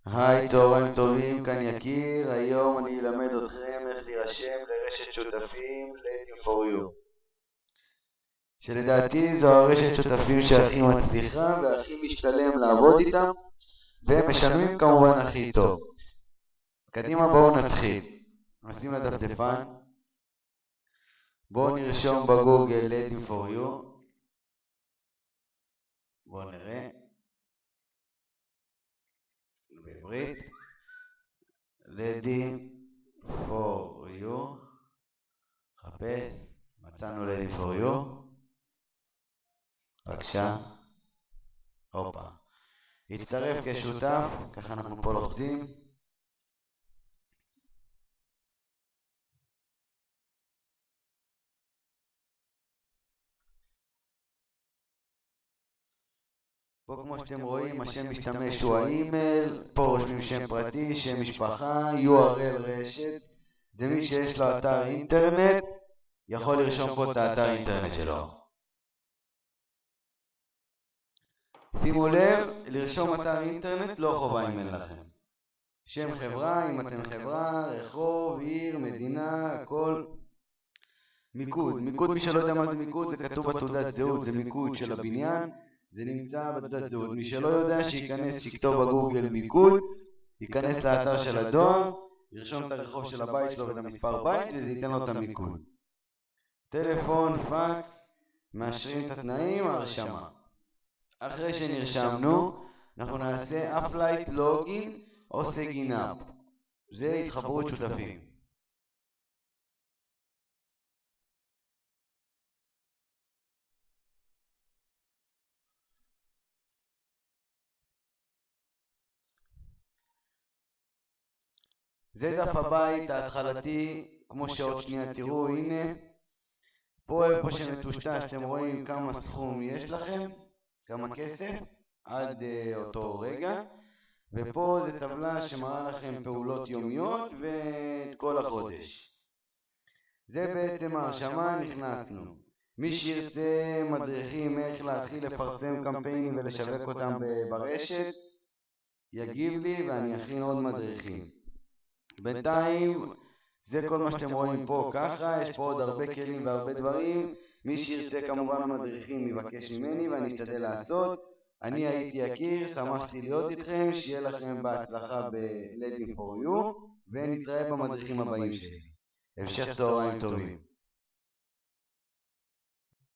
היי, צהריים טובים, כאן יקיר. היום אני אלמד אתכם איך להירשם לרשת שותפים Ladies for You, שלדעתי זו הרשת שותפים שהכי מצליחה והכי משתלם לעבוד איתם, והם משלמים כמובן הכי טוב. קדימה, בואו נתחיל. נשים לדפדפן, בואו נרשום בגוגל Ladies for You. בואו נראה בעברית Ladies for You, חפש, מצאנו Ladies for You. בבקשה, הופה, הצטרף כשותף, ככה אנחנו פה לוחצים. פה כמו שאתם רואים, השם משתמש הוא האימייל, פה רושמים שם פרטי, שם משפחה, URL רשת. זה מי שיש לו אתר אינטרנט, יכול לרשום פה את האתר אינטרנט שלו. שימו לב, לרשום אתר אינטרנט לא חובה אם אין לכם. שם חברה, אם אתם חברה, רחוב, עיר, מדינה, הכל. מיקוד, מי שלא יודע מה זה מיקוד, זה כתוב בתעודת זהות, זה מיקוד של הבניין, זה נמצא בתעודת זהות. מי שלא יודע שייכנס, שיכתוב בגוגל מיקוד, ייכנס לאתר של הדואר, ירשום את הרחוב של הבית שלו ואת המספר בית, וזה ייתן לו את המיקוד. טלפון, פקס, מאשרים את התנאים, הרשמה. אחרי שנרשמנו, אנחנו נעשה אפלייט לוגין או סגינאפ. זה התחברות שותפים. זה דף הבית ההתחלתי, כמו שעוד שנייה תראו, הנה. פה איפה שמטושטש, אתם רואים כמה סכום יש לכם, כמה כסף, עד אותו רגע. ופה זה טבלה שמראה לכם פעולות יומיות ואת כל החודש. זה בעצם ההרשמה, נכנסנו. מי שירצה מדריכים איך להתחיל לפרסם קמפיינים ולשווק אותם ברשת, יגיב לי ואני אכין עוד מדריכים. בינתיים זה כל מה שאתם רואים פה ככה, יש פה עוד הרבה כלים והרבה דברים. מי שירצה כמובן מדריכים יבקש ממני ואני אשתדל לעשות. אני הייתי יקיר, שמחתי להיות איתכם, שיהיה לכם בהצלחה ב-Ladies for You, ונתראה במדריכים הבאים שלי. המשך צהריים טובים.